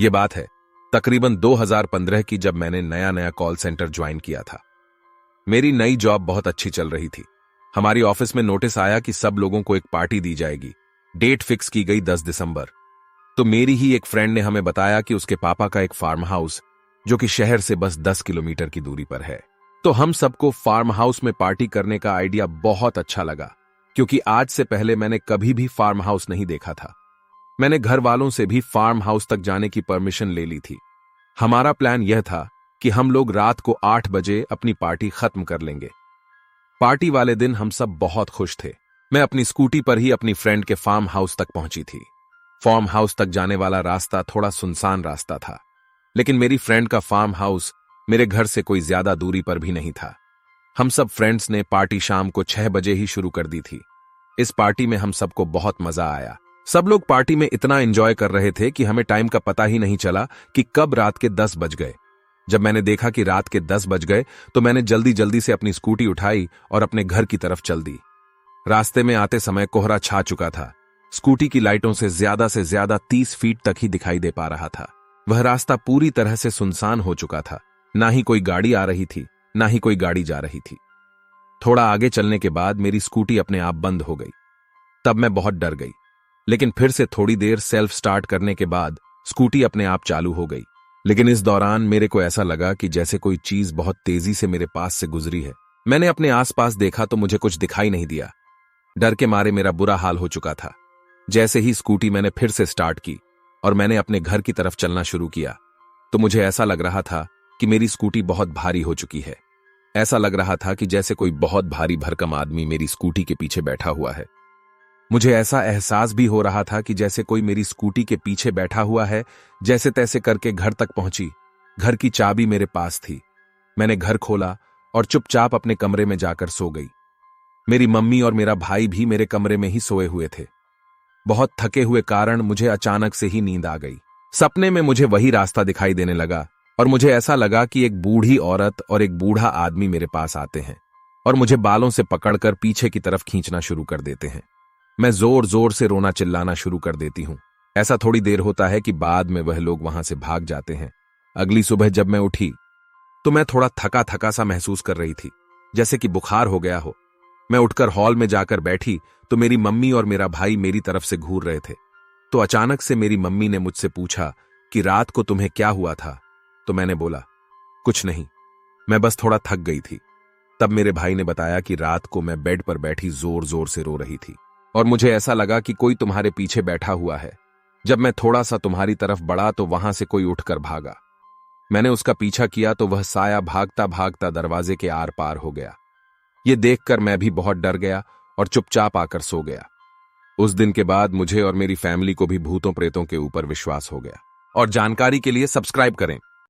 ये बात है तकरीबन 2015 की, जब मैंने नया नया कॉल सेंटर ज्वाइन किया था। मेरी नई जॉब बहुत अच्छी चल रही थी। हमारी ऑफिस में नोटिस आया कि सब लोगों को एक पार्टी दी जाएगी। डेट फिक्स की गई 10 दिसंबर। तो मेरी ही एक फ्रेंड ने हमें बताया कि उसके पापा का एक फार्म हाउस, जो कि शहर से बस 10 किलोमीटर की दूरी पर है। तो हम सबको फार्म हाउस में पार्टी करने का आइडिया बहुत अच्छा लगा, क्योंकि आज से पहले मैंने कभी भी फार्म हाउस नहीं देखा था। मैंने घर वालों से भी फार्म हाउस तक जाने की परमिशन ले ली थी। हमारा प्लान यह था कि हम लोग रात को 8 बजे अपनी पार्टी खत्म कर लेंगे। पार्टी वाले दिन हम सब बहुत खुश थे। मैं अपनी स्कूटी पर ही अपनी फ्रेंड के फार्म हाउस तक पहुंची थी। फार्म हाउस तक जाने वाला रास्ता थोड़ा सुनसान रास्ता था, लेकिन मेरी फ्रेंड का फार्म हाउस मेरे घर से कोई ज्यादा दूरी पर भी नहीं था। हम सब फ्रेंड्स ने पार्टी शाम को 6 बजे ही शुरू कर दी थी। इस पार्टी में हम सबको बहुत मजा आया। सब लोग पार्टी में इतना एंजॉय कर रहे थे कि हमें टाइम का पता ही नहीं चला कि कब रात के 10 बज गए। जब मैंने देखा कि रात के 10 बज गए तो मैंने जल्दी जल्दी से अपनी स्कूटी उठाई और अपने घर की तरफ चल दी। रास्ते में आते समय कोहरा छा चुका था। स्कूटी की लाइटों से ज्यादा 30 फीट तक ही दिखाई दे पा रहा था। वह रास्ता पूरी तरह से सुनसान हो चुका था। ना ही कोई गाड़ी आ रही थी, ना ही कोई गाड़ी जा रही थी। थोड़ा आगे चलने के बाद मेरी स्कूटी अपने आप बंद हो गई। तब मैं बहुत डर गई, लेकिन फिर से थोड़ी देर सेल्फ स्टार्ट करने के बाद स्कूटी अपने आप चालू हो गई। लेकिन इस दौरान मेरे को ऐसा लगा कि जैसे कोई चीज बहुत तेजी से मेरे पास से गुजरी है। मैंने अपने आसपास देखा तो मुझे कुछ दिखाई नहीं दिया। डर के मारे मेरा बुरा हाल हो चुका था। जैसे ही स्कूटी मैंने फिर से स्टार्ट की और मैंने अपने घर की तरफ चलना शुरू किया, तो मुझे ऐसा लग रहा था कि मेरी स्कूटी बहुत भारी हो चुकी है। ऐसा लग रहा था कि जैसे कोई बहुत भारी भरकम आदमी मेरी स्कूटी के पीछे बैठा हुआ है। मुझे ऐसा एहसास भी हो रहा था कि जैसे कोई मेरी स्कूटी के पीछे बैठा हुआ है। जैसे तैसे करके घर तक पहुंची। घर की चाबी मेरे पास थी। मैंने घर खोला और चुपचाप अपने कमरे में जाकर सो गई। मेरी मम्मी और मेरा भाई भी मेरे कमरे में ही सोए हुए थे। बहुत थके हुए कारण मुझे अचानक से ही नींद आ गई। सपने में मुझे वही रास्ता दिखाई देने लगा और मुझे ऐसा लगा कि एक बूढ़ी औरत और एक बूढ़ा आदमी मेरे पास आते हैं और मुझे बालों से पकड़कर पीछे की तरफ खींचना शुरू कर देते हैं। मैं जोर जोर से रोना चिल्लाना शुरू कर देती हूँ। ऐसा थोड़ी देर होता है कि बाद में वह लोग वहां से भाग जाते हैं। अगली सुबह जब मैं उठी तो मैं थोड़ा थका थका सा महसूस कर रही थी, जैसे कि बुखार हो गया हो। मैं उठकर हॉल में जाकर बैठी तो मेरी मम्मी और मेरा भाई मेरी तरफ से घूर रहे थे। तो अचानक से मेरी मम्मी ने मुझसे पूछा कि रात को तुम्हें क्या हुआ था। तो मैंने बोला, कुछ नहीं, मैं बस थोड़ा थक गई थी। तब मेरे भाई ने बताया कि रात को मैं बेड पर बैठी जोर जोर से रो रही थी और मुझे ऐसा लगा कि कोई तुम्हारे पीछे बैठा हुआ है। जब मैं थोड़ा सा तुम्हारी तरफ बढ़ा तो वहां से कोई उठकर भागा। मैंने उसका पीछा किया तो वह साया भागता भागता दरवाजे के आर पार हो गया। ये देखकर मैं भी बहुत डर गया और चुपचाप आकर सो गया। उस दिन के बाद मुझे और मेरी फैमिली को भी भूतों प्रेतों के ऊपर विश्वास हो गया। और जानकारी के लिए सब्सक्राइब करें।